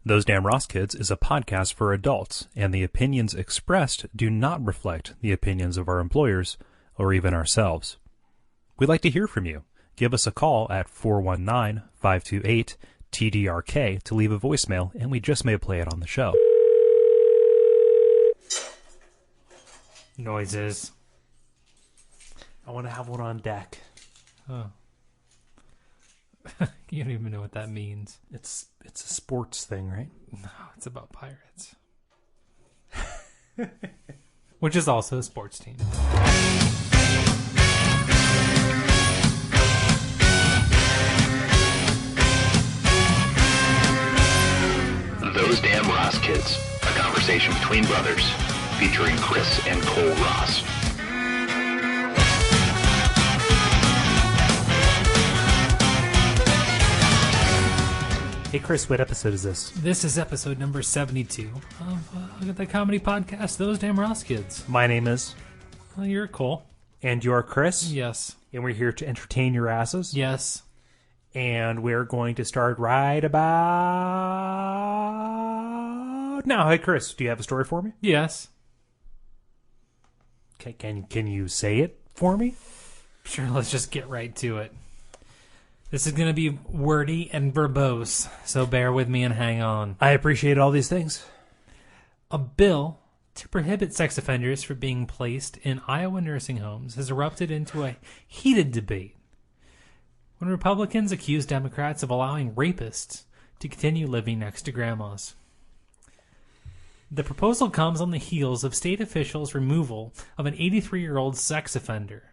Those Damn Ross Kids is a podcast for adults, and the opinions expressed do not reflect the opinions of our employers or even ourselves. We'd like to hear from you. Give us a call at 419-528-TDRK to leave a voicemail, and we just may play it on the show. Noises. I want to have one on deck. Oh. You don't even know what that means. It's a sports thing, right? No, it's about pirates. Which is also a sports team. Those Damn Ross Kids, a conversation between brothers, featuring Chris and Kole Ross. Hey Chris, what episode is this? This is episode number 72 of the comedy podcast, Those Damn Ross Kids. My name is... Well, you're Cole. And you're Chris? Yes. And we're here to entertain your asses? Yes. And we're going to start right about... now. Hey Chris, do you have a story for me? Yes. Okay, can you say it for me? Sure, let's just get right to it. This is going to be wordy and verbose, so bear with me and hang on. I appreciate all these things. A bill to prohibit sex offenders from being placed in Iowa nursing homes has erupted into a heated debate when Republicans accuse Democrats of allowing rapists to continue living next to grandmas. The proposal comes on the heels of state officials' removal of an 83-year-old sex offender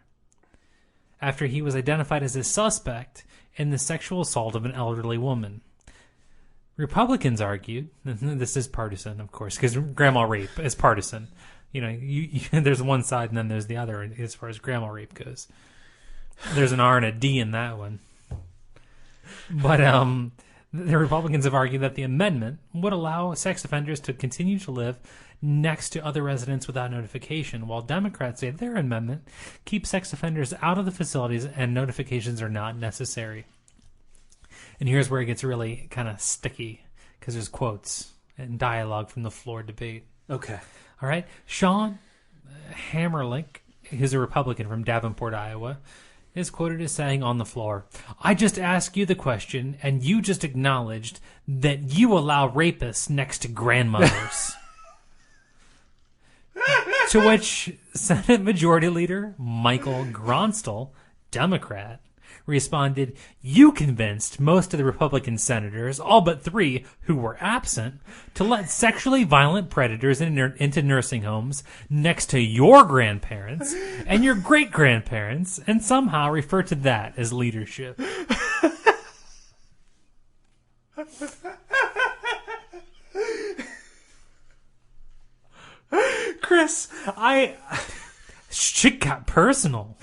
after he was identified as a suspect in the sexual assault of an elderly woman. Republicans argued, and this is partisan, of course, because grandma rape is partisan. You know, there's one side and then there's the other as far as grandma rape goes. There's an R and a D in that one. But the Republicans have argued that the amendment would allow sex offenders to continue to live next to other residents without notification, while Democrats say their amendment keeps sex offenders out of the facilities and notifications are not necessary. And here's where it gets really kind of sticky, because there's quotes and dialogue from the floor debate. Okay. All right. Sean Hammerlink, who's a Republican from Davenport, Iowa, is quoted as saying on the floor, "I just asked you the question, and you just acknowledged that you allow rapists next to grandmothers." To which Senate Majority Leader Michael Gronstel, Democrat, responded, "You convinced most of the Republican senators, all but 3 who were absent, to let sexually violent predators into nursing homes next to your grandparents and your great-grandparents and somehow refer to that as leadership." Chris, Shit got personal.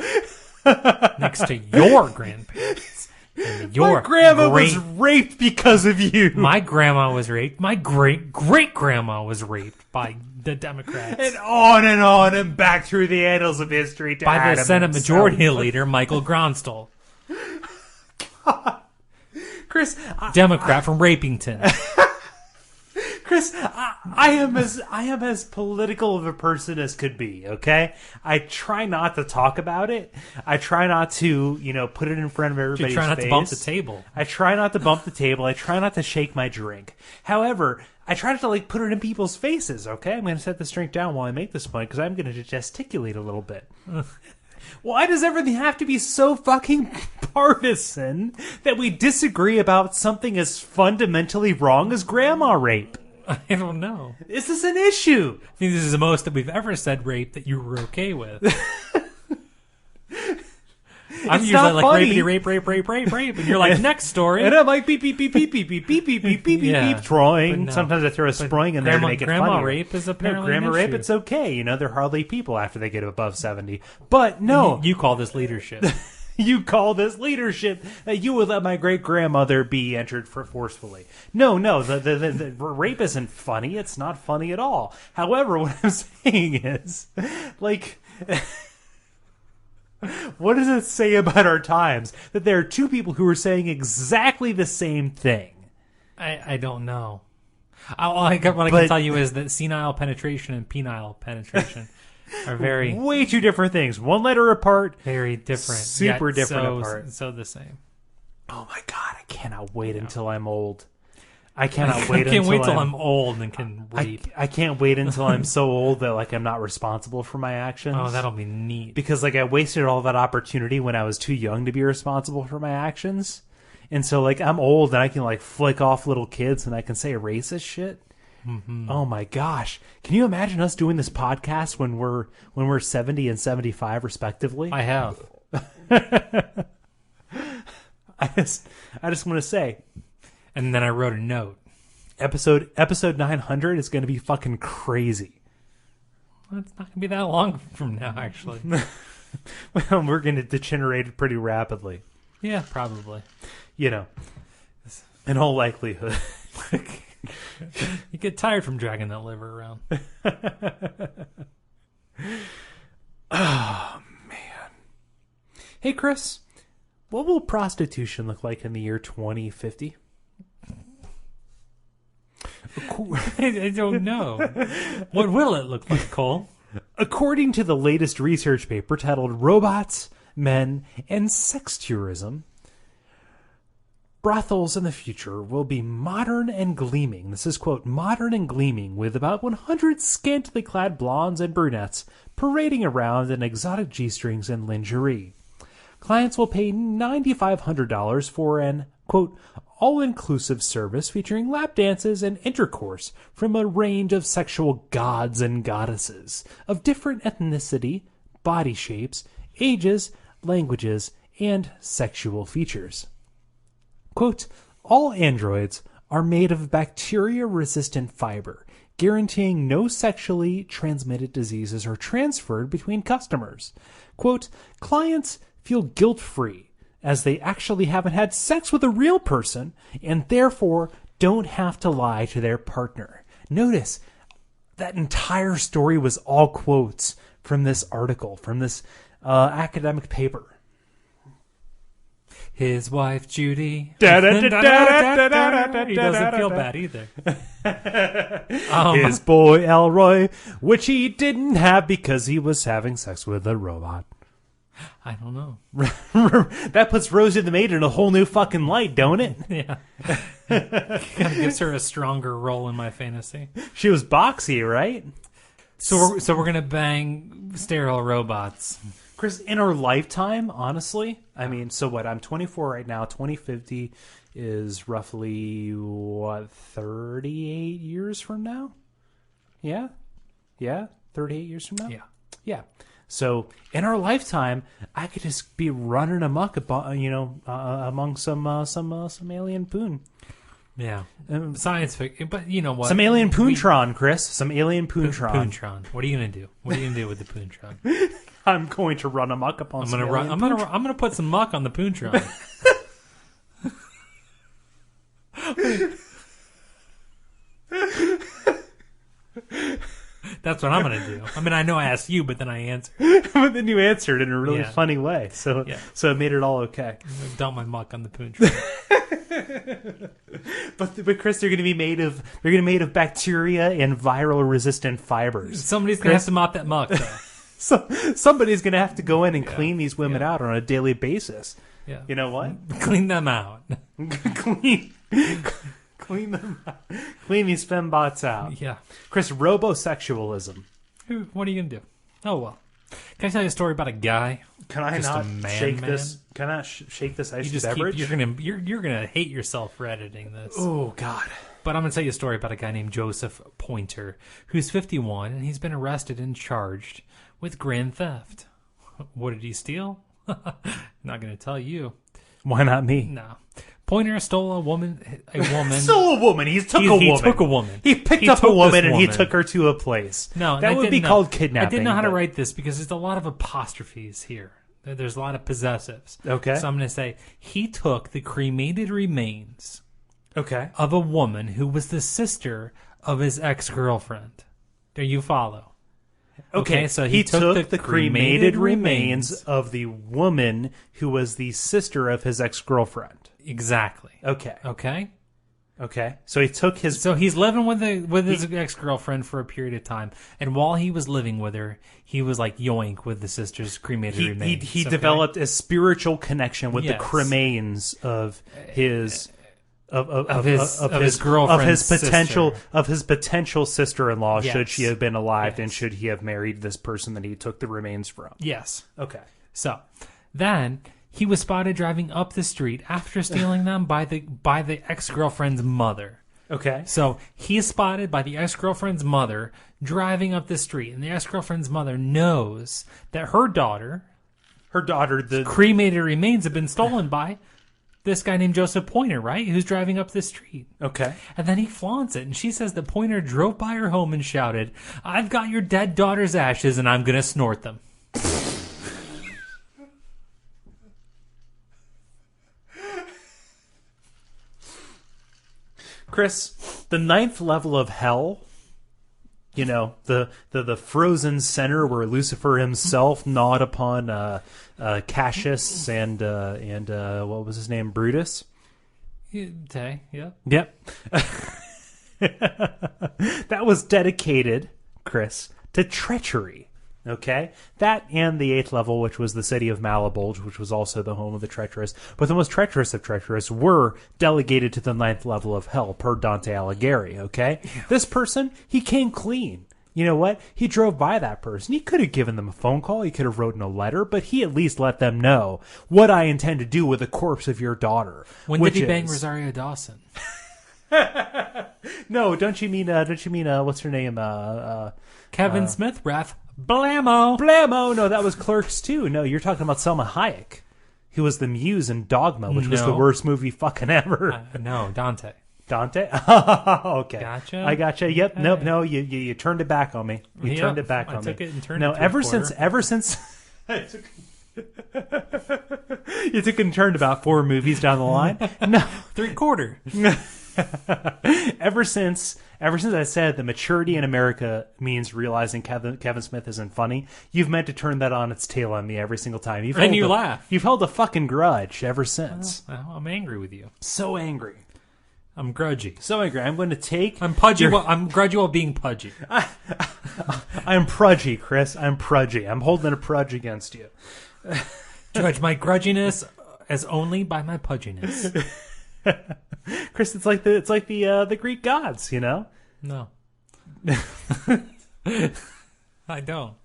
Next to your grandparents. And my grandma was raped because of you. My grandma was raped. My great-great-grandma was raped by the Democrats. And on, back through the annals of history to by Adam the Senate himself. Majority Leader, Michael Gronstel. Chris, Democrat from Rapington. Chris, I am as political of a person as could be, okay? I try not to talk about it. I try not to, put it in front of everybody's face. You try not to bump the table. I try not to bump the table. I try not to shake my drink. However, I try not to, put it in people's faces, okay? I'm going to set this drink down while I make this point because I'm going to gesticulate a little bit. Why does everything have to be so fucking partisan that we disagree about something as fundamentally wrong as grandma rape? I don't know. Is this an issue? I think this is the most that we've ever said rape that you were okay with. I'm usually like rapey, rape, and you're like, next story. And I'm like beep beep beep beep beep beep beep beep beep beep Yeah, beep drawing. no. Sometimes I throw a spring in there to make it grandma funnier. rape is apparently grandma an rape. issue. It's okay. They're hardly people after they get above 70. But no, You call this leadership. you call this leadership that you would let my great grandmother be entered forcefully. No, the rape isn't funny. It's not funny at all. However, what I'm saying is, what does it say about our times that there are two people who are saying exactly the same thing? I don't know. All I can tell you is that senile penetration and penile penetration are very way too different things. One letter apart. very different. Super yet different so, apart. So the same. Oh my God, I cannot wait until I'm old. I cannot wait I can't until wait till I'm old and can reap. I can't wait until I'm so old that like I'm not responsible for my actions. Oh, that'll be neat. Because like I wasted all that opportunity when I was too young to be responsible for my actions. And so like I'm old and I can like flick off little kids and I can say racist shit. Mm-hmm. Oh my gosh. Can you imagine us doing this podcast when we're 70 and 75 respectively? I have. I just want to say, And then I wrote a note. episode 900 is going to be fucking crazy. Well, it's not going to be that long from now, actually. Well, we're going to degenerate pretty rapidly. Yeah, probably. You know, in all likelihood. You get tired from dragging that liver around. Oh, man. Hey, Chris, what will prostitution look like in the year 2050? I don't know. What will it look like, Cole? According to the latest research paper titled Robots, Men, and Sex Tourism, brothels in the future will be modern and gleaming. This is, quote, modern and gleaming, with about 100 scantily clad blondes and brunettes parading around in exotic G-strings and lingerie. Clients will pay $9,500 for an, quote, all-inclusive service featuring lap dances and intercourse from a range of sexual gods and goddesses of different ethnicity, body shapes, ages, languages, and sexual features. Quote, all androids are made of bacteria-resistant fiber, guaranteeing no sexually transmitted diseases are transferred between customers. Quote, clients feel guilt-free as they actually haven't had sex with a real person and therefore don't have to lie to their partner. Notice that entire story was all quotes from this article, from this academic paper. His wife, Judy. He doesn't feel bad either. His boy, Elroy, which he didn't have because he was having sex with a robot. I don't know. That puts Rosie the Maid in a whole new fucking light, don't it? Yeah. Kind of gives her a stronger role in my fantasy. She was boxy, right? So we're going to bang sterile robots. Chris, in our lifetime, honestly, I mean, so what? I'm 24 right now. 2050 is roughly, 38 years from now? Yeah? 38 years from now? Yeah. So in our lifetime, I could just be running amok, among some alien poon. Yeah, science fiction. But you know what? Some alien poontron, Chris. Some alien poontron. Poontron. What are you gonna do? What are you gonna do with the poontron? I'm going to run amok upon. I'm gonna put some muck on the poontron. That's what I'm going to do. I mean, I know I asked you, but then I answered. But then you answered in a really funny way. So it made it all okay. Dump my muck on the poontron. But Chris, they're going to be made of bacteria and viral resistant fibers. Somebody's going to have to mop that muck, though. So somebody's going to have to go in and clean these women out on a daily basis. Yeah. You know what? Clean them out. Clean them out. Clean these fembots out. Yeah. Chris, robosexualism. What are you going to do? Oh, well. Can I tell you a story about a guy? Can I not shake this? Can I shake this iced beverage? You're gonna hate yourself for editing this. Oh God! But I'm gonna tell you a story about a guy named Joseph Pointer, who's 51, and he's been arrested and charged with grand theft. What did he steal? Not gonna tell you. Why not me? No. Pointer stole a woman. Stole a woman. He took a woman. He picked up a woman and he took her to a place. No, that would be called kidnapping. I didn't know how to write this because there's a lot of apostrophes here. There's a lot of possessives. Okay. So I'm going to say he took the cremated remains of a woman who was the sister of his ex-girlfriend. Do you follow? Okay, so he took the cremated remains of the woman who was the sister of his ex-girlfriend. Exactly. Okay. Okay, so he took his. So he's living with his ex-girlfriend for a period of time, and while he was living with her, he was like yoink with the sister's cremated remains. He developed a spiritual connection with the cremains of his girlfriend's potential sister-in-law, Yes. should she have been alive, Yes. and should he have married this person that he took the remains from. Yes. Okay. So then he was spotted driving up the street after stealing them by the ex-girlfriend's mother. Okay. So he's spotted by the ex-girlfriend's mother driving up the street, and the ex-girlfriend's mother knows that her daughter, the cremated remains have been stolen by this guy named Joseph Pointer, right? Who's driving up the street. Okay. And then he flaunts it, and she says that Pointer drove by her home and shouted, "I've got your dead daughter's ashes, and I'm going to snort them." Chris, the 9th level of hell, you know, the frozen center where Lucifer himself gnawed upon Cassius and what was his name, Brutus? Okay, yeah. Yep. That was dedicated, Chris, to treachery. Okay? That and the 8th level, which was the city of Malabulge, which was also the home of the treacherous. But the most treacherous of treacherous were delegated to the 9th level of hell, per Dante Alighieri, okay? Yeah. This person, he came clean. You know what? He drove by that person. He could have given them a phone call. He could have written a letter, but he at least let them know what I intend to do with the corpse of your daughter. When did he bang Rosario Dawson? No, don't you mean what's her name? Kevin Smith, Raph. Blammo! No, that was Clerks 2. No, you're talking about Selma Hayek, who was the muse in Dogma, which was the worst movie fucking ever. No, Dante. Dante? Oh, okay. Gotcha. I gotcha. Yep. Okay. Nope. No, you turned it back on me. You turned it back on me. I took it and turned no, it to ever since you took and turned about 4 movies down the line. No, 3/4. Ever since I said that maturity in America means realizing Kevin Smith isn't funny, you've meant to turn that on its tail on me every single time. You laugh. You've held a fucking grudge ever since. Well, I'm angry with you. So angry. I'm grudgy. So angry. I'm going to take... I'm pudgy. I'm grudgy while being pudgy. I'm prudgy, Chris. I'm prudgy. I'm holding a prudge against you. Judge my grudginess as only by my pudginess. Chris, it's like the Greek gods, you know? No. I don't.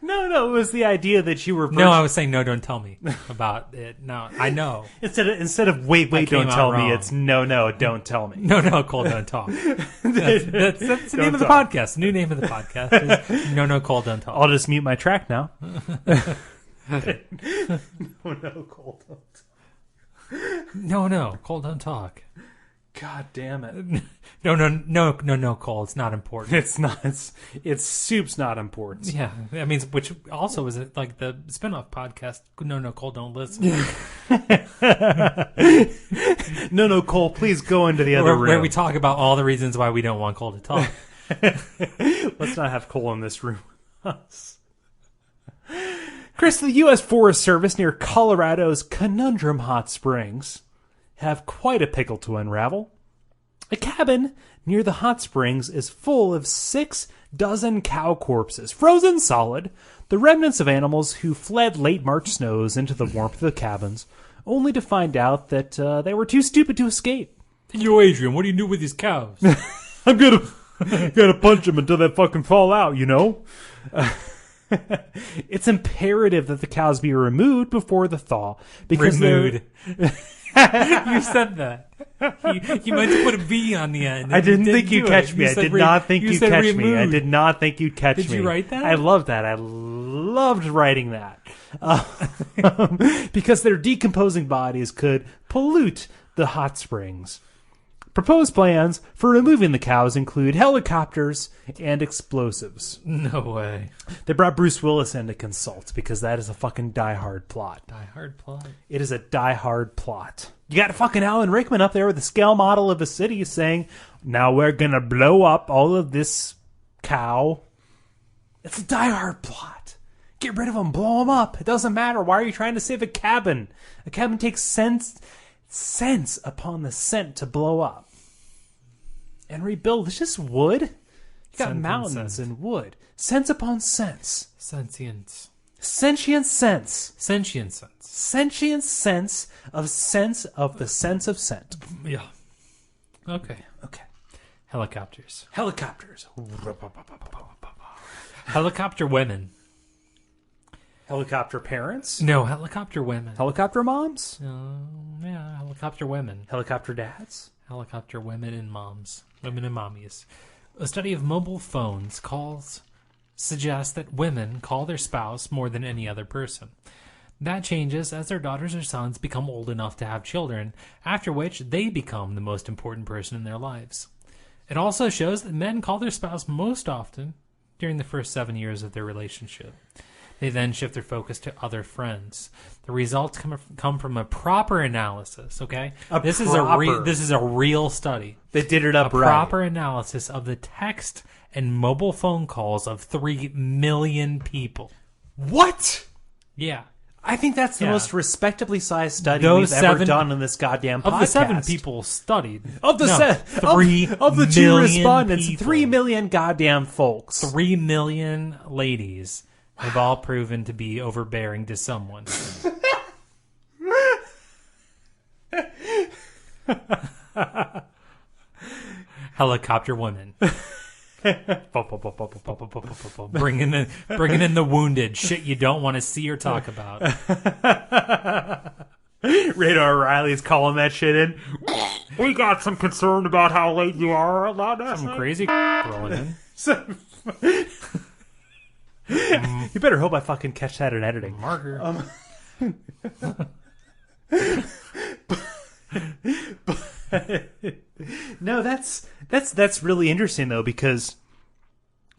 No, it was the idea that you were... No, I was saying no, don't tell me about it. No, I know. Instead of wait, don't tell me, it's no, don't tell me. No, Cole, don't talk. That's the name of the podcast. The new name of the podcast is No, Cole, don't talk. I'll just mute my track now. No, Cole, don't talk. No, Cole, don't talk. God damn it. No, Cole, it's not important. It's not. It's soup's not important. Yeah, that means, which also is like the spinoff podcast, No, Cole, don't listen. No, Cole, please go into the other room. Where we talk about all the reasons why we don't want Cole to talk. Let's not have Cole in this room. Chris, the U.S. Forest Service near Colorado's Conundrum Hot Springs have quite a pickle to unravel. A cabin near the hot springs is full of 6 dozen cow corpses, frozen solid, the remnants of animals who fled late March snows into the warmth of the cabins, only to find out that they were too stupid to escape. Yo, Adrian, what do you do with these cows? I'm gonna punch them until they fucking fall out, you know? It's imperative that the cows be removed before the thaw. Because removed. You said that. You meant to put a V on the end. I didn't think you'd catch me. I did not think you'd catch me. I did not think you'd catch me. Did you write that? I love that. I loved writing that. Because their decomposing bodies could pollute the hot springs. Proposed plans for removing the cows include helicopters and explosives. No way. They brought Bruce Willis in to consult because that is a fucking die-hard plot. Die-hard plot? It is a die-hard plot. You got fucking Alan Rickman up there with a scale model of a city saying, now we're going to blow up all of this cow. It's a die-hard plot. Get rid of them. Blow them up. It doesn't matter. Why are you trying to save a cabin? A cabin takes cents upon the cent to blow up. And rebuild. It's just wood. You got Sense mountains and and wood. Sense upon sense. Sentience. Sentient sense. Sentient sense. Sentient sense of the sense of scent. Yeah. Okay. Okay. Helicopters. Helicopters. Helicopter women. Helicopter parents. No, helicopter women. Helicopter moms. Yeah, helicopter women. Helicopter dads. Helicopter women and moms. Women and mommies. A study of mobile phones calls suggests that women call their spouse more than any other person. That changes as their daughters or sons become old enough to have children, after which they become the most important person in their lives. It also shows that men call their spouse most often during the first 7 years of their relationship. They then shift their focus to other friends. The results come from a proper analysis, okay? This is a real study. They did it up A right. proper analysis of the text and mobile phone calls of 3 million people. What? Yeah. I think that's the Yeah. most respectably sized study Those we've ever 7 done in this goddamn podcast. Of the 7 people studied. Of the no, 3 of the 2 million respondents, people. 3 million goddamn folks. 3 million ladies have all proven to be overbearing to someone. Helicopter women. bringing in the wounded. Shit you don't want to see or talk about. Radar Riley's calling that shit in. We got some concern about how late you are. Some crazy rolling in. You better hope I fucking catch that in editing. Marker. No, that's really interesting though, because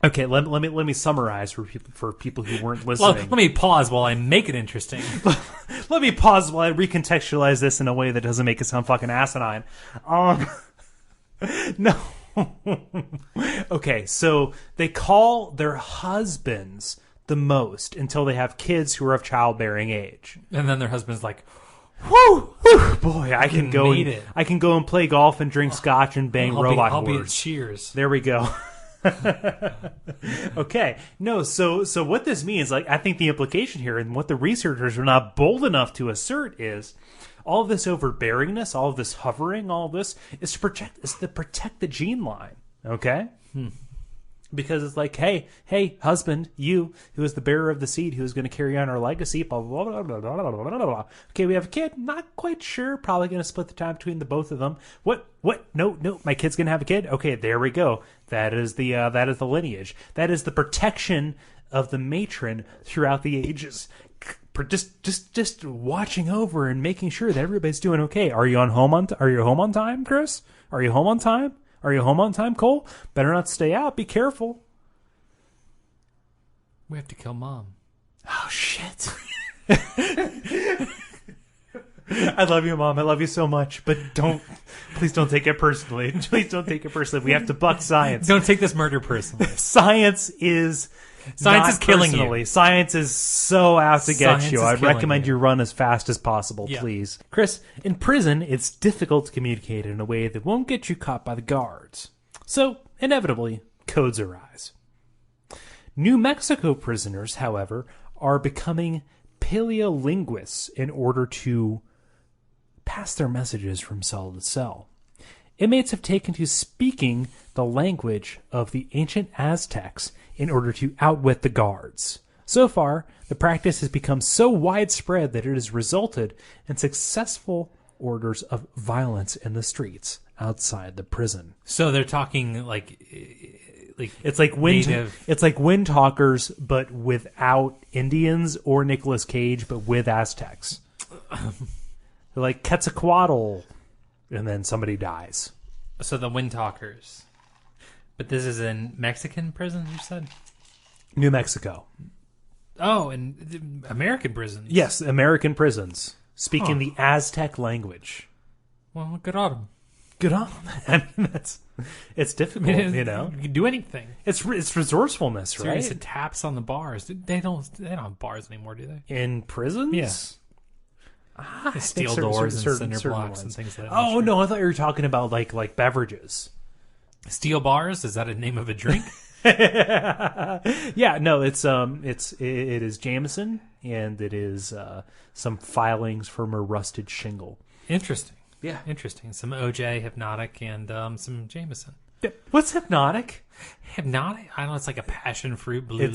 okay, let me summarize for people who weren't listening. Let me pause while I make it interesting. Let me pause while I recontextualize this in a way that doesn't make it sound fucking asinine. No. Okay, so they call their husbands the most until they have kids who are of childbearing age. And then their husband's like, whoo, boy, I can go and play golf and drink scotch and bang robot I'll be at whores. Cheers. There we go. Okay. No, so what this means, like, I think the implication here and what the researchers are not bold enough to assert is all of this overbearingness, all of this hovering, all of this is to protect the gene line. Okay? Because it's like, hey, husband, you, who is the bearer of the seed, who is going to carry on our legacy, blah, blah, blah, blah, blah, blah, blah, blah. Okay, we have a kid, not quite sure, probably going to split the time between the both of them. What? No, my kid's going to have a kid? Okay, there we go. That is the lineage. That is the protection of the matron throughout the ages. Just watching over and making sure that everybody's doing okay. Are you home on time, Chris? Are you home on time? Are you home on time, Cole? Better not stay out. Be careful. We have to kill Mom. Oh, shit. I love you, Mom. I love you so much. But please don't take it personally. Please don't take it personally. We have to buck science. Don't take this murder personally. Science is killing personally. you. Science is so out to get Science you. is I'd killing recommend you. you run as fast as possible, Yeah. please. Chris, in prison, it's difficult to communicate in a way that won't get you caught by the guards. So, inevitably, codes arise. New Mexico prisoners, however, are becoming paleolinguists in order to pass their messages from cell to cell. Inmates have taken to speaking the language of the ancient Aztecs in order to outwit the guards. So far, the practice has become so widespread that it has resulted in successful orders of violence in the streets outside the prison. So they're talking like It's like wind. native. It's like Wind Talkers, but without Indians, or Nicolas Cage, but with Aztecs. They're like Quetzalcoatl, and then somebody dies. So the Wind Talkers. But this is in Mexican prisons, you said? New Mexico. Oh, and American prisons. Yes, American prisons speaking the Aztec language. Well, good on them. Good on them. I mean, it's difficult, you know. You can do anything. It's resourcefulness, Serious right? taps on the bars. They don't have bars anymore, do they? In prisons? Yeah. I Steel think doors certain and cinder certain blocks and ones. things like that. Oh, no, I thought you were talking about like beverages. Steel bars, is that a name of a drink? Yeah, no, it is Jameson, and it is some filings from a rusted shingle. Interesting. Yeah. Interesting. Some OJ, Hypnotic, and some Jameson. What's Hypnotic? Hypnotic? I don't know. It's like a passion fruit blue.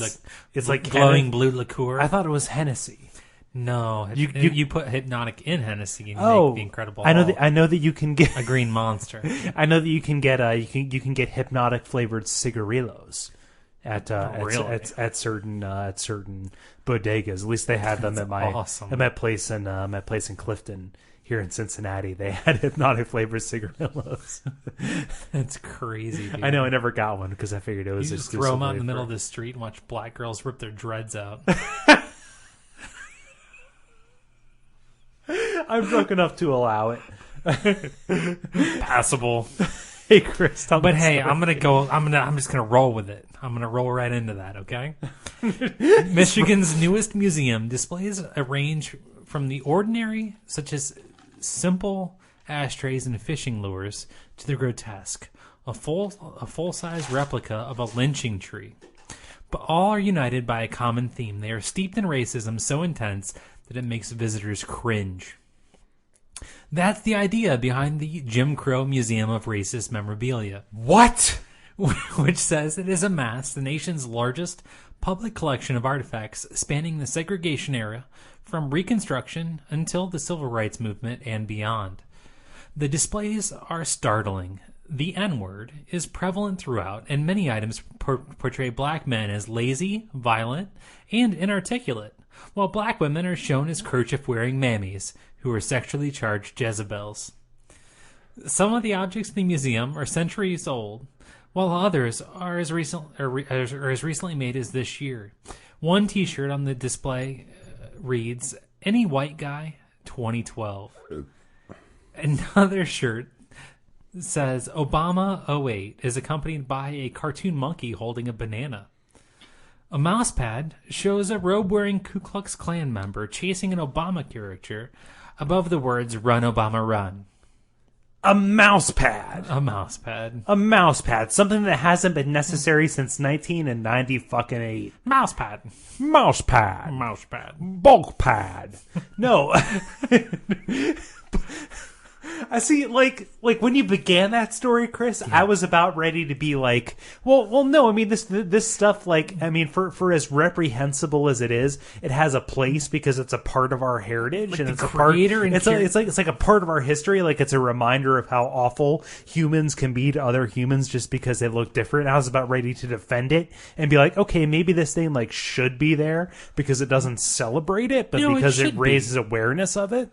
It's like glowing blue liqueur. I thought it was Hennessy. No, you put Hypnotic in Hennessy and make the Incredible. I know that you can get a green monster. I know that you can get you can get Hypnotic flavored cigarillos at certain bodegas. At least they had them at my place in Clifton. Here in Cincinnati, they had Hypnotic flavored cigarillos. That's crazy, dude. I know, I never got one because I figured it was you just throw them out in the middle of the street and watch black girls rip their dreads out. I'm drunk enough to allow it. Passable. Hey, Chris. But hey, I'm just gonna roll with it. I'm gonna roll right into that. Okay. Michigan's newest museum displays a range from the ordinary, such as simple ashtrays and fishing lures, to the grotesque, a full-size replica of a lynching tree. But all are united by a common theme. They are steeped in racism so intense that it makes visitors cringe. That's the idea behind the Jim Crow Museum of Racist Memorabilia. What? Which says it has amassed the nation's largest public collection of artifacts spanning the segregation era from Reconstruction until the Civil Rights Movement and beyond. The displays are startling. The N-word is prevalent throughout, and many items portray black men as lazy, violent, and inarticulate, while black women are shown as kerchief-wearing mammies who are sexually charged Jezebels. Some of the objects in the museum are centuries old, while others are as recently made as this year. One T-shirt on the display reads, "Any white guy, 2012." Another shirt says, "Obama 08" is accompanied by a cartoon monkey holding a banana. A mouse pad shows a robe-wearing Ku Klux Klan member chasing an Obama caricature above the words, "Run, Obama, run." A mouse pad. A mouse pad. A mouse pad. Something that hasn't been necessary since 1998. Mouse pad. Mouse pad. Mouse pad. Bulk pad. No. I see, like when you began that story, Chris, yeah. I was about ready to be like, well, no, I mean, this stuff, like, I mean, for as reprehensible as it is, it has a place because it's a part of our heritage, like and the it's a creator part. It's like a part of our history. Like, it's a reminder of how awful humans can be to other humans just because they look different. I was about ready to defend it and be like, okay, maybe this thing like should be there because it doesn't celebrate it, but because it raises awareness of it.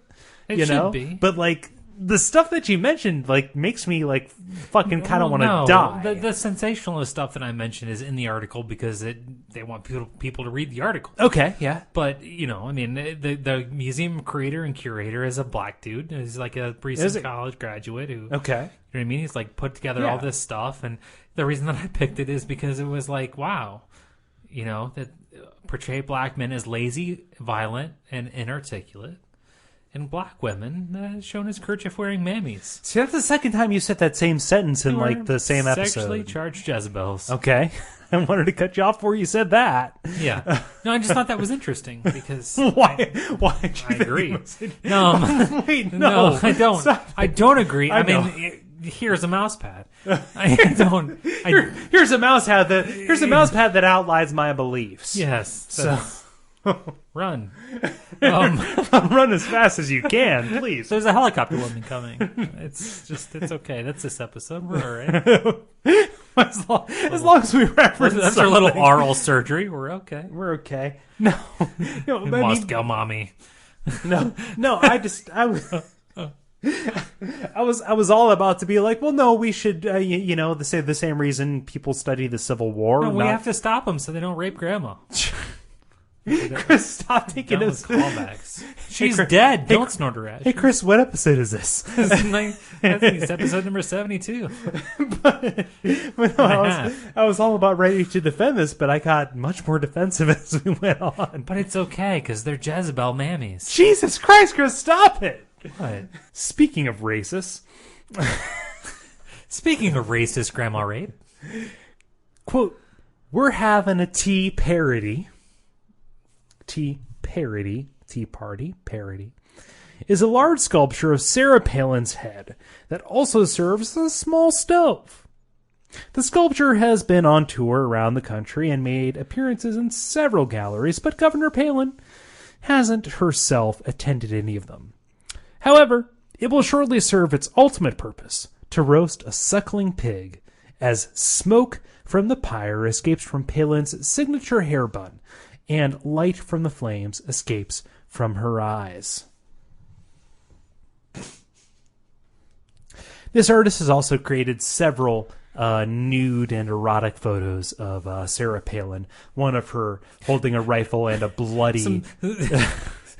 It should be, but like. The stuff that you mentioned, like, makes me, like, fucking kind of want to die. The sensationalist stuff that I mentioned is in the article because they want people to read the article. Okay, yeah. But, you know, I mean, the museum creator and curator is a black dude. He's like a recent college graduate who... Okay. You know what I mean? He's, like, put together all this stuff. And the reason that I picked it is because it was like, wow, you know, that portray black men as lazy, violent, and inarticulate. And black women shown as kerchief-wearing mammies. See, that's the second time you said that same sentence in, like, the same episode. Sexually charged Jezebels. Okay. I wanted to cut you off before you said that. Yeah. No, I just thought that was interesting because... Why? I agree. No. Wait, no. I don't. Stop. I don't agree. I mean, here's a mouse pad. I don't... Here's a mouse pad that outlines my beliefs. Yes. So... Run. Run as fast as you can, please. There's a helicopter woman coming. It's okay. That's this episode. We're all right. as long as we reference that's our little oral surgery. We're okay. We're okay. No, Moscow mommy. No. I was all about to be like, well, no, we should, the same reason people study the Civil War. No, we have to stop them so they don't rape grandma. Chris, stop taking those callbacks. She's dead. Don't snort her ass. Hey, Chris, what episode is this? That's episode number 72. but no, I was all about ready to defend this, but I got much more defensive as we went on. But it's okay, because they're Jezebel mammies. Jesus Christ, Chris, stop it! What? Speaking of racists... Speaking of racist grandma rape. Quote, we're having a tea parody. Tea parody. Tea party. Parody. Is a large sculpture of Sarah Palin's head that also serves as a small stove. The sculpture has been on tour around the country and made appearances in several galleries, but Governor Palin hasn't herself attended any of them. However, it will shortly serve its ultimate purpose, to roast a suckling pig, as smoke from the pyre escapes from Palin's signature hair bun, and light from the flames escapes from her eyes. This artist has also created several nude and erotic photos of Sarah Palin. One of her holding a rifle and a bloody...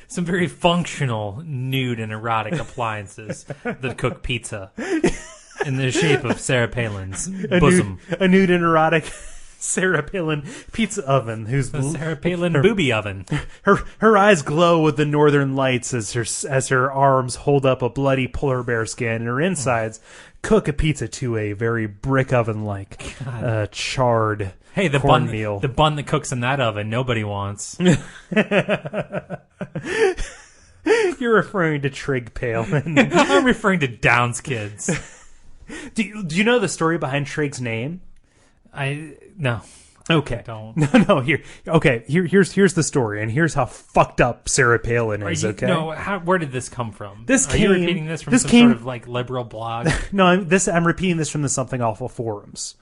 Some very functional nude and erotic appliances that cook pizza in the shape of Sarah Palin's bosom. A nude and erotic Sarah Palin pizza oven. The Sarah Palin booby oven. Her eyes glow with the northern lights as her arms hold up a bloody polar bear skin, and her insides cook a pizza to a very brick oven-like charred cornmeal. The bun that cooks in that oven nobody wants. You're referring to Trig Palin. I'm referring to Downs kids. Do you know the story behind Trig's name? No. Okay. I don't. No. Here's the story, and here's how fucked up Sarah Palin is. Okay. No. Where did this come from? Are you repeating this from sort of like liberal blog? No, I'm repeating this from the Something Awful forums.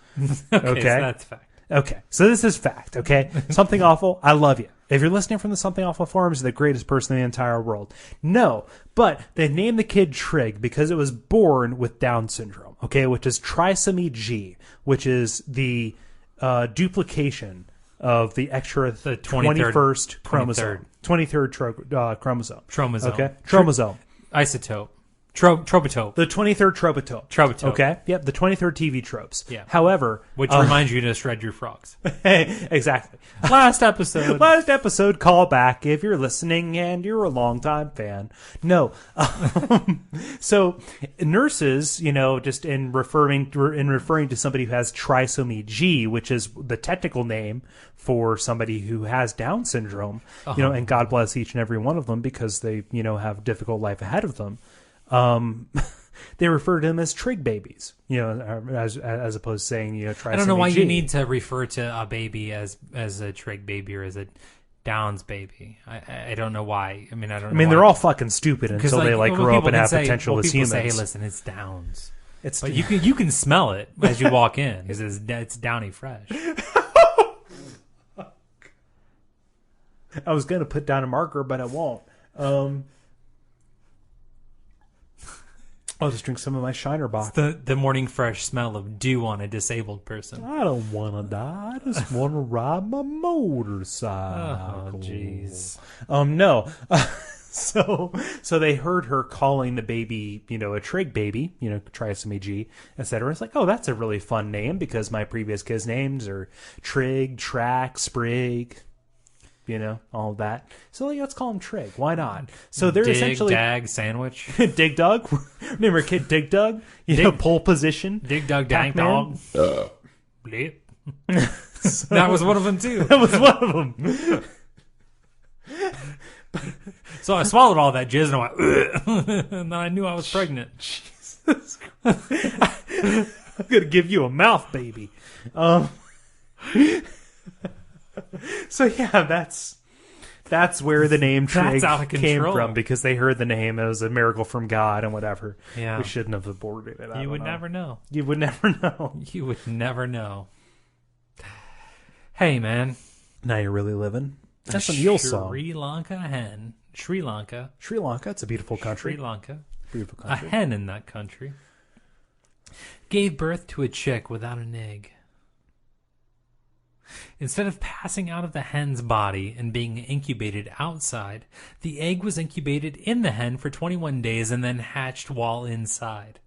Okay. So that's fact. Okay, so this is fact, okay? Something Awful, I love you. If you're listening from the Something Awful forums, you're the greatest person in the entire world. No, but they named the kid Trig because it was born with Down syndrome, okay, which is trisomy G, which is the duplication of the extra 21st chromosome. 23rd chromosome. Chromosome. Okay, chromosome. Isotope. Tropitope. The 23rd tropitope. Tropitope. Okay. Yep. The 23rd TV tropes. Yeah. However, which reminds you to shred your frogs. Exactly. Last episode. Call back if you're listening and you're a longtime fan. No. So nurses, just in referring to somebody who has trisomy G, which is the technical name for somebody who has Down syndrome, and God bless each and every one of them because they, have a difficult life ahead of them. They refer to them as Trig babies, as opposed to saying, trisomy I don't know why G. you need to refer to a baby as a Trig baby or as a Downs baby. I don't know why. I mean, they're all fucking stupid until they grow up and have potential as humans. Say, hey, listen, it's Downs. But you can smell it as you walk in because it's Downy fresh. I was going to put down a marker, but I won't. I'll just drink some of my Shiner box. The morning fresh smell of dew on a disabled person. I don't want to die. I just want to ride my motorcycle. Oh, jeez. No. So they heard her calling the baby, a Trig baby, trisomy G, etc. It's like, oh, that's a really fun name because my previous kids' names are Trig, Track, Sprig. All of that. So let's call him Trig. Why not? So they're essentially Dag Sandwich. Dig Dug. Remember Kid Dig Dug? Pole position. Dig Dug Dank Dog. Bleep. So, that was one of them too. That was one of them. So I swallowed all that jizz and I went, and then I knew I was pregnant. Jesus Christ. I'm gonna give you a mouth, baby. So yeah, that's where the name Trig came from because they heard the name. It was a miracle from God and whatever. Yeah. We shouldn't have aborted it. You would never know. You would never know. You would never know. Hey, man. Now you're really living. That's an eel song. Sri Lanka hen. Sri Lanka. Sri Lanka. It's a beautiful country. Sri Lanka. Beautiful country. A hen in that country gave birth to a chick without an egg. Instead of passing out of the hen's body and being incubated outside, the egg was incubated in the hen for 21 days and then hatched while inside.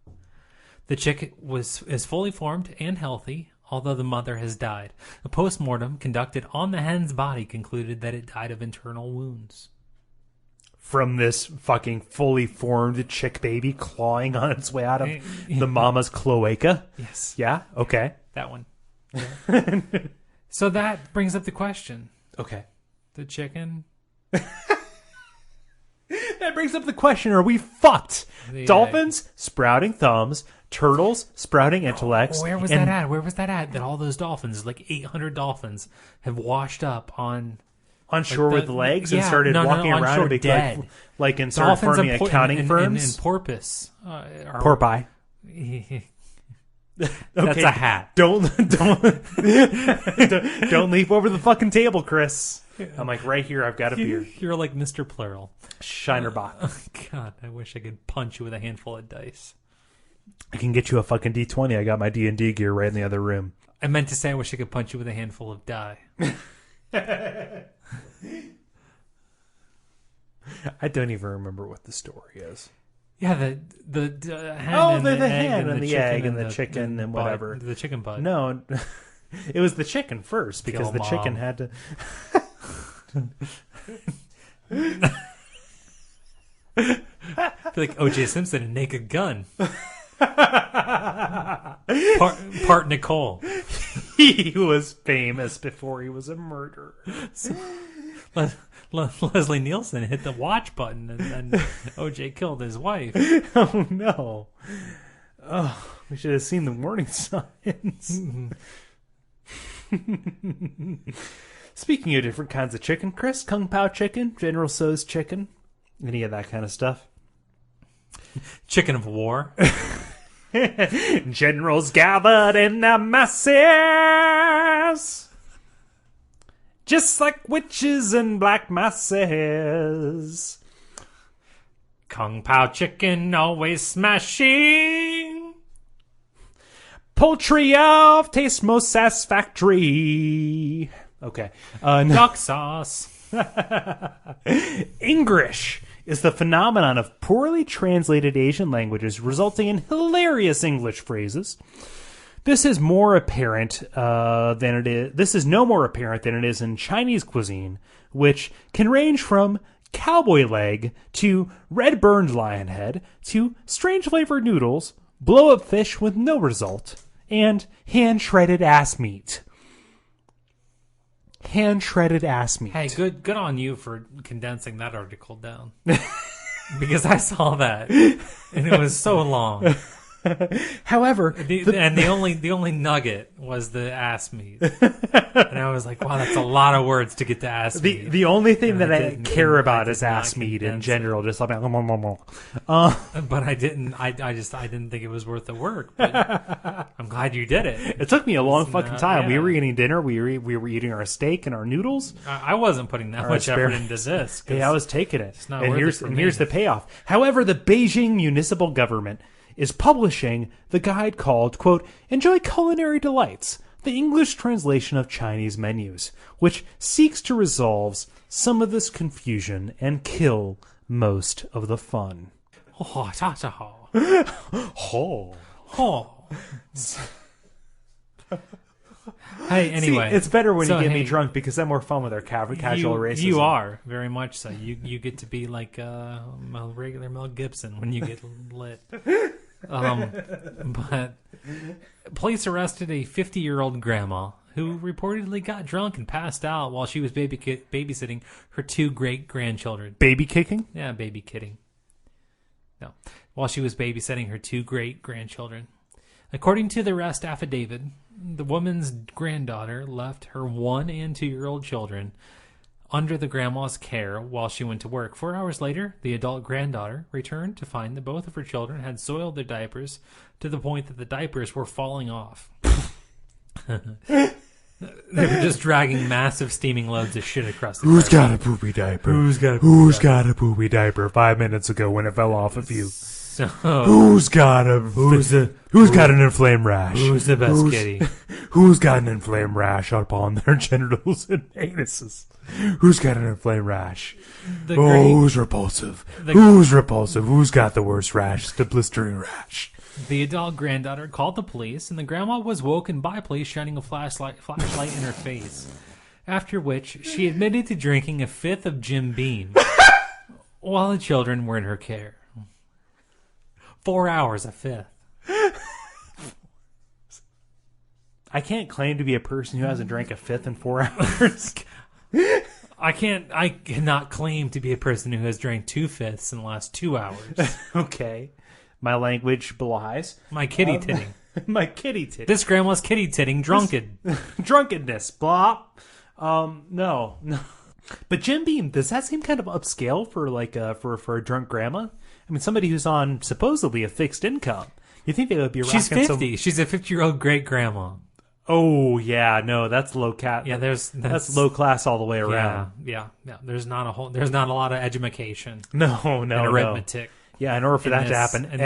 The chick is fully formed and healthy, although the mother has died. A post-mortem conducted on the hen's body concluded that it died of internal wounds. from this fucking fully formed chick baby clawing on its way out of the mama's cloaca? Yes. Yeah? Okay. That one. So that brings up the question. Okay. The chicken... That brings up the question, are we fucked? Dolphins, sprouting thumbs. Turtles, sprouting intellects. Where was that at? Where was that at? That all those dolphins, like 800 dolphins, have washed up on shore like with legs and started on walking shore around and dead. like and started forming accounting firms. And porpoise. Porpoise. That's a hat. Don't leap over the fucking table, Chris. I'm like, right here, I've got a beer. You're like Mr. Plural. Shinerbach. God, I wish I could punch you with a handful of dice. I can get you a fucking D20. I got my D&D gear right in the other room. I meant to say I wish I could punch you with a handful of die. I don't even remember what the story is. Yeah, the hen and the egg hen and and the egg and the chicken and bud, whatever. the chicken butt. No, it was the chicken first because Kill the mom. chicken had to... I feel like O.J. Simpson and Naked Gun. part Nicole. He was famous before he was a murderer. Leslie Nielsen hit the watch button and O.J. killed his wife. Oh, no. Oh, we should have seen the warning signs. Speaking of different kinds of chicken, Chris, Kung Pao chicken, General Tso's chicken, any of that kind of stuff. Chicken of war. Generals gathered in the masses, just like witches in black masses. Kung Pao chicken always smashing. Poultry of taste most satisfactory. Okay. Duck sauce. English is the phenomenon of poorly translated Asian languages resulting in hilarious English phrases. This is more apparent than it is. This is no more apparent than it is in Chinese cuisine, which can range from cowboy leg to red burned lion head to strange flavored noodles, blow up fish with no result, and hand shredded ass meat. Hand shredded ass meat. Hey, good on you for condensing that article down. Because I saw that and it was so long. However, the only nugget was the ass meat, and I was like, "Wow, that's a lot of words to get to ass meat." The only thing that I care about is ass meat in general. Just like, but I didn't. I didn't think it was worth the work. But I'm glad you did it. It took me a long fucking time. Yeah. We were eating dinner. We were eating our steak and our noodles. I wasn't putting that much effort into this. Hey, I was taking it. It's not worth it for me. Here's the payoff. However, the Beijing municipal government is publishing the guide called, quote, Enjoy Culinary Delights, the English translation of Chinese menus, which seeks to resolve some of this confusion and kill most of the fun. Oh, cha cha ho. Oh. Oh. Hey, anyway. See, it's better when you get me drunk because I'm more fun with our casual racism. You are, very much so. You get to be like regular Mel Gibson when you get lit. But police arrested a 50-year-old grandma who reportedly got drunk and passed out while she was babysitting her two great-grandchildren. Baby kicking? Yeah, baby kidding. No. While she was babysitting her two great-grandchildren. According to the arrest affidavit, the woman's granddaughter left her 1- and 2-year-old children under the grandma's care while she went to work. 4 hours later, the adult granddaughter returned to find that both of her children had soiled their diapers to the point that the diapers were falling off. They were just dragging massive steaming loads of shit across the Who's carpet. got a poopy diaper? Who's got a poopy diaper 5 minutes ago when it fell off of you? So, who's got an inflamed rash? Who's the best kitty? Who's got an inflamed rash upon their genitals and anuses? Who's got an inflamed rash? Who's repulsive? Who's repulsive? Who's got the worst rash? The blistering rash. The adult granddaughter called the police, and the grandma was woken by police shining a flashlight in her face. After which, she admitted to drinking a fifth of Jim Beam. while the children were in her care. 4 hours a fifth. I can't claim to be a person who hasn't drank a fifth in 4 hours. I cannot claim to be a person who has drank 2/5 in the last 2 hours. Okay. My language belies. My kitty titting. My kitty titting. This grandma's kitty titting drunken. Drunkenness. Blah. No. But Jim Beam, does that seem kind of upscale for like for a drunk grandma? I mean, somebody who's on supposedly a fixed income. You think they would be rocking She's 50. She's a 50-year-old great grandma. Oh yeah, no, that's low cat. Yeah, that's low class all the way around. Yeah. There's not a lot of education. No, and arithmetic. Yeah, in order for that to happen, in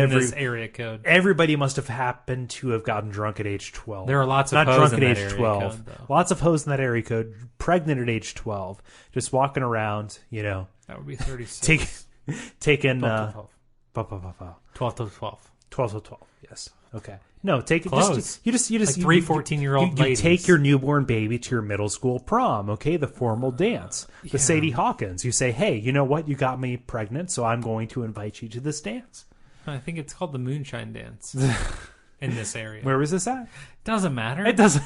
this area code, everybody must have happened to have gotten drunk at age 12. There are lots of not hoes drunk in at that age area 12. code, though. Lots of hoes in that area code, pregnant at age 12, just walking around, you know. That would be 36. Taking 12 to 12. Yes. Okay. No, take it. Close. You just like 14-year-old you ladies. take your newborn baby to your middle school prom. Okay, the formal dance, the Sadie Hawkins. You say, hey, you know what? You got me pregnant, so I'm going to invite you to this dance. I think it's called the Moonshine Dance in this area. Where was this at? Doesn't matter. It doesn't.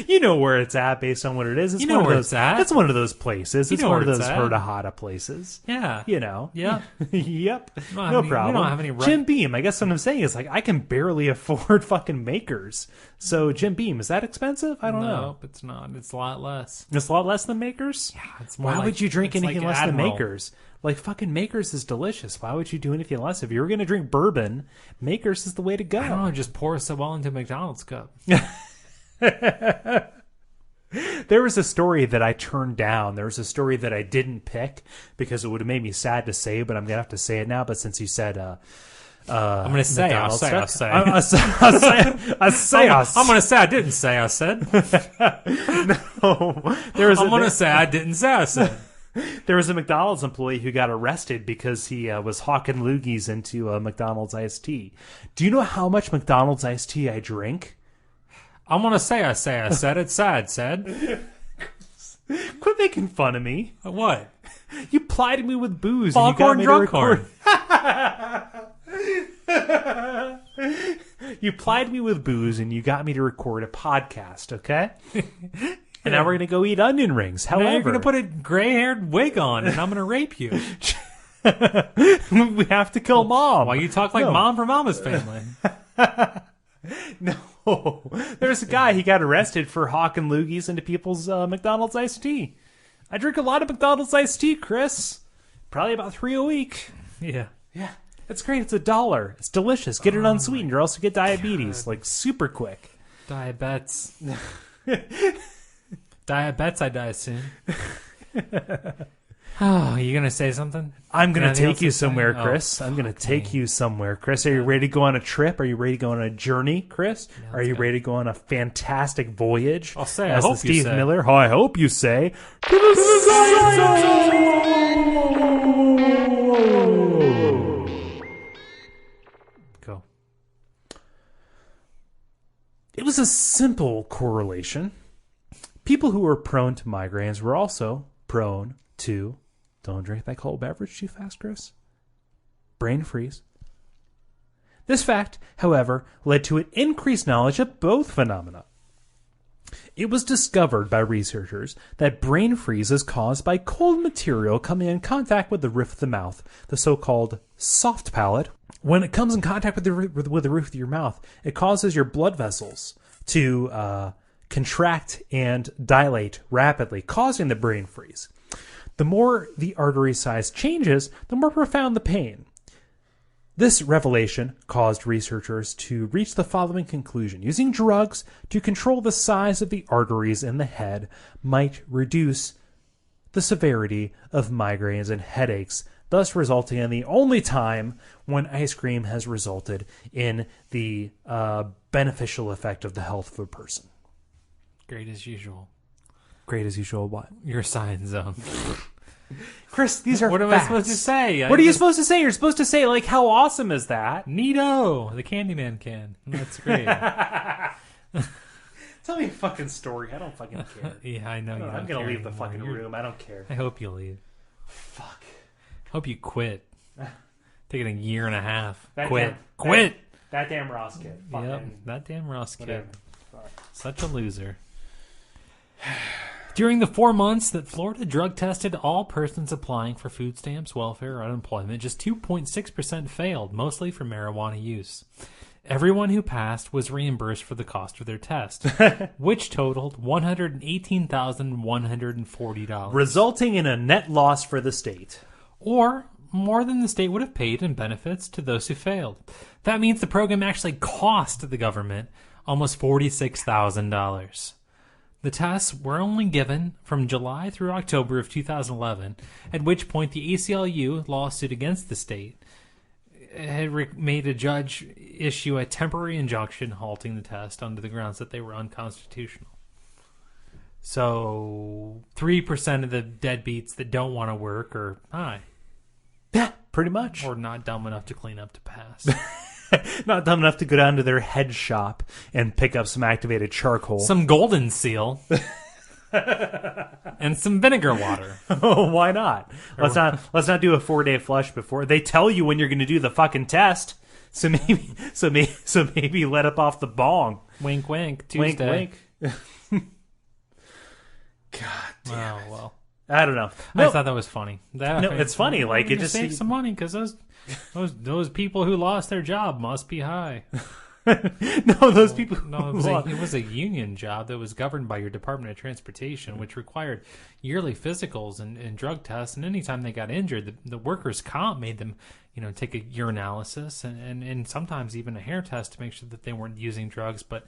You know where it's at based on what it is. It's you know one where of those, it's at. It's one of those places. It's one of those at. Herda places. Yeah. You know. Yeah. Yep. No problem. We don't have any Jim Beam. I guess what I'm saying is like I can barely afford fucking Makers. So Jim Beam, is that expensive? I don't know. Nope, it's not. It's a lot less. It's a lot less than Makers? Yeah. It's more Why would you drink anything less Admiral. than Makers? Like fucking Makers is delicious. Why would you do anything less? If you were going to drink bourbon, Makers is the way to go. I don't know. Just pour a well into a McDonald's cup. There was a story that I turned down. There was a story that I didn't pick because it would have made me sad to say, but I'm going to have to say it now. But since you said, I'm going to say, I'll say. I'm going to say, I didn't say, I said. No. I'm going to say, I didn't say, I said. There was a McDonald's employee who got arrested because he was hawking loogies into a McDonald's iced tea. Do you know how much McDonald's iced tea I drink? I'm going to say, I said. It's sad, said. Quit making fun of me. What? You plied me with booze. Foghorn and you got me Drunkhorn. You plied me with booze and you got me to record a podcast, okay? And now we're going to go eat onion rings. However, now you're going to put a gray-haired wig on and I'm going to rape you. We have to kill Mom. Why you talk like Mom from Mama's Family? No. There's a guy, he got arrested for hawking loogies into people's McDonald's iced tea. I drink a lot of McDonald's iced tea, Chris. Probably about 3 a week. Yeah. Yeah. It's great. It's $1. It's delicious. Get it unsweetened. You also get diabetes, like super quick. Diabetes. Diabetes, I die soon. Oh, you going to say something? I'm going to take you somewhere, Chris. I'm going to take you somewhere, Chris. Are you ready to go on a trip? Are you ready to go on a journey, Chris? Are you ready to go on a fantastic voyage? I'll say, as I hope Steve you say. Miller. I hope you say. To the Science Zone! Go. It was a simple correlation. People who were prone to migraines were also prone to... Don't drink that cold beverage too fast, Chris. Brain freeze. This fact, however, led to an increased knowledge of both phenomena. It was discovered by researchers that brain freeze is caused by cold material coming in contact with the roof of the mouth, the so-called soft palate. When it comes in contact with the roof of your mouth, it causes your blood vessels to contract and dilate rapidly, causing the brain freeze. The more the artery size changes, the more profound the pain. This revelation caused researchers to reach the following conclusion. Using drugs to control the size of the arteries in the head might reduce the severity of migraines and headaches, thus resulting in the only time when ice cream has resulted in the beneficial effect of the health of a person. Great as usual. Great as usual what? Your science zone. Chris, these are What am facts. I supposed to say? What are you supposed to say? You're supposed to say, like, how awesome is that? Neato! The Candyman can. That's great. Tell me a fucking story. I don't fucking care. Yeah, I know you don't I'm going to care leave the anymore. fucking room. I don't care. I hope you leave. Fuck. Hope you quit. Taking a year and a half. That Quit. damn- Quit. That damn Ross kid. Yep, Fucking that damn Ross kid. whatever. Fuck. Such a loser. During the 4 months that Florida drug tested all persons applying for food stamps, welfare, or unemployment, just 2.6% failed, mostly for marijuana use. Everyone who passed was reimbursed for the cost of their test, which totaled $118,140. Resulting in a net loss for the state. Or more than the state would have paid in benefits to those who failed. That means the program actually cost the government almost $46,000. The tests were only given from July through October of 2011, at which point the ACLU lawsuit against the state had made a judge issue a temporary injunction halting the test under the grounds that they were unconstitutional. So 3% of the deadbeats that don't want to work are high. Yeah, pretty much. Or not dumb enough to clean up to pass. Not dumb enough to go down to their head shop and pick up some activated charcoal. Some golden seal. And some vinegar water. Oh, why not? Let's not do a 4-day flush before. They tell you when you're going to do the fucking test. So maybe let up off the bong. Wink, wink. Tuesday. Wink, wink. God damn Oh, it. well. I don't know. I just thought that was funny. No, it's funny. Like, it just save some money because those people who lost their job must be high. No, those people. No, it was a union job that was governed by your Department of Transportation, which required yearly physicals and drug tests. And anytime they got injured, the workers' comp made them, take a urinalysis and sometimes even a hair test to make sure that they weren't using drugs. But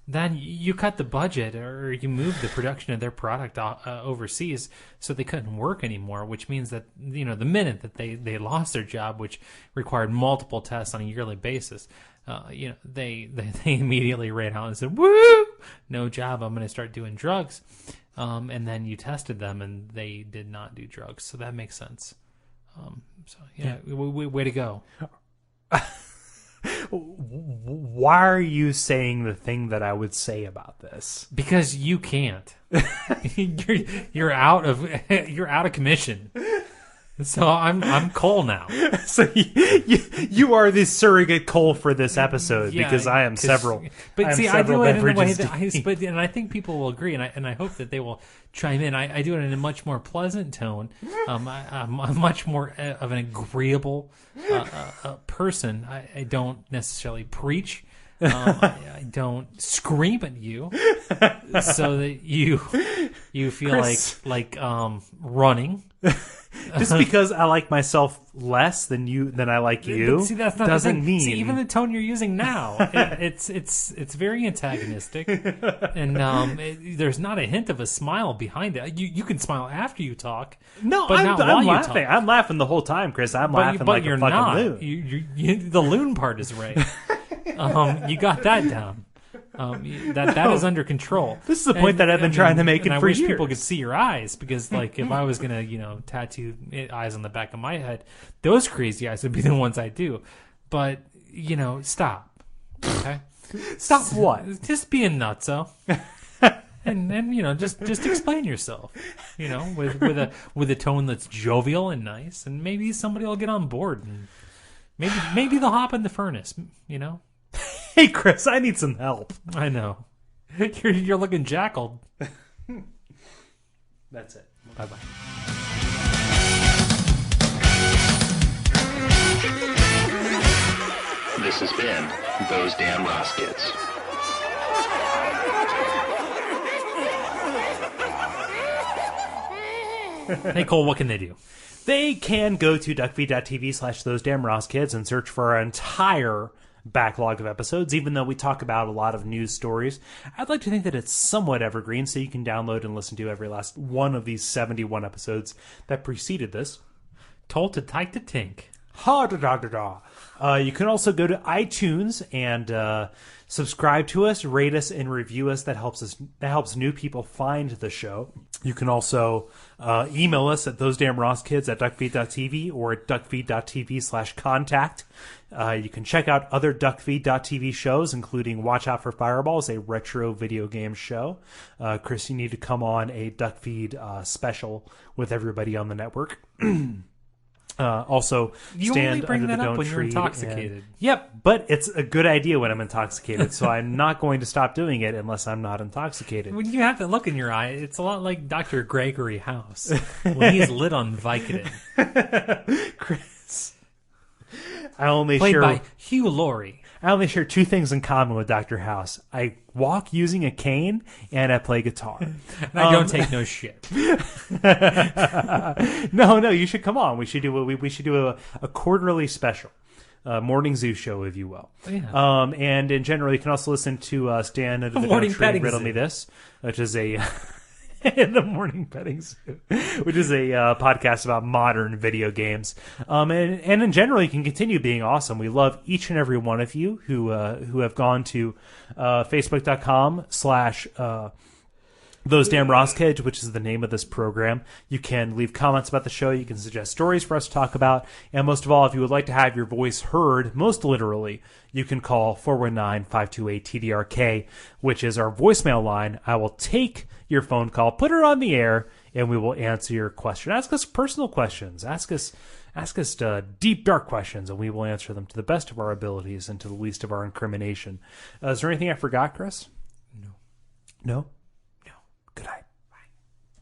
then you cut the budget or you moved the production of their product overseas, so they couldn't work anymore. Which means that the minute that they lost their job, which required multiple tests on a yearly basis. They immediately ran out and said, "Woo! No job. I'm going to start doing drugs." And then you tested them, and they did not do drugs. So that makes sense. Way to go. Why are you saying the thing that I would say about this? Because you can't. you're out of commission. So I'm Kole now. So you are the surrogate Kole for this episode because I am several. But I see, I do it in a way that and I think people will agree, and I hope that they will chime in. I do it in a much more pleasant tone. I'm much more of an agreeable person. I don't necessarily preach. I don't scream at you, so that you feel Chris. like running. Just because I like myself less than I like you, But see, that's not doesn't the thing. mean. See, even the tone you're using now, it's very antagonistic, and there's not a hint of a smile behind it. You can smile after you talk, No, but I'm not while you laughing. talk. I'm laughing the whole time, Chris. I'm laughing but like you're a fucking not. loon. The loon part is right. You got that down. That is under control. This is the point that I've been trying to make and it I for wish years. people could see your eyes, because if I was gonna tattoo eyes on the back of my head, those crazy eyes would be the ones I do. But stop. Okay, Stop what? just being nutso. And just explain yourself, with a tone that's jovial and nice, and maybe somebody will get on board, and maybe they'll hop in the furnace, Hey, Chris, I need some help. I know. You're looking jackaled. That's it. Bye-bye. This has been Those Damn Ross Kids. Hey, Kole, what can they do? They can go to duckfeed.tv/those damn Ross Kids and search for our entire backlog of episodes. Even though we talk about a lot of news stories, I'd like to think that it's somewhat evergreen, so you can download and listen to every last one of these 71 episodes that preceded this. Told to tyke to tink. Ha da da da da. You can also go to iTunes and subscribe to us, rate us, and review us. That helps new people find the show. You can also email us at thosedamnrosskids@duckfeed.tv or at duckfeed.tv/contact. You can check out other Duckfeed.tv shows, including Watch Out for Fireballs, a retro video game show. Chris, you need to come on a Duckfeed special with everybody on the network. Also, You stand only bring under that the up Don't when you're Treat intoxicated. and- Yep, but it's a good idea when I'm intoxicated, so I'm not going to stop doing it unless I'm not intoxicated. When you have that look in your eye, it's a lot like Dr. Gregory House when he's lit on Vicodin. Chris, I only Played share by Hugh Laurie. I only share two things in common with Dr. House. I walk using a cane and I play guitar. And I don't take no shit. No, you should come on. We should do a quarterly special. Morning Zoo show, if you will. Yeah. And in general, you can also listen to Stan under the Morning Don't Treat Petting Riddle Zoo. Me This, which is a the Morning Petting Zoo, which is a podcast about modern video games. And in general, you can continue being awesome. We love each and every one of you who have gone to Facebook.com/ Those Damn Roskids, which is the name of this program. You can leave comments about the show. You can suggest stories for us to talk about. And most of all, if you would like to have your voice heard, most literally, you can call 419-528-TDRK, which is our voicemail line. I will take your phone call, put it on the air, and we will answer your question. Ask us personal questions. Ask us deep, dark questions, and we will answer them to the best of our abilities and to the least of our incrimination. Is there anything I forgot, Chris? No. No?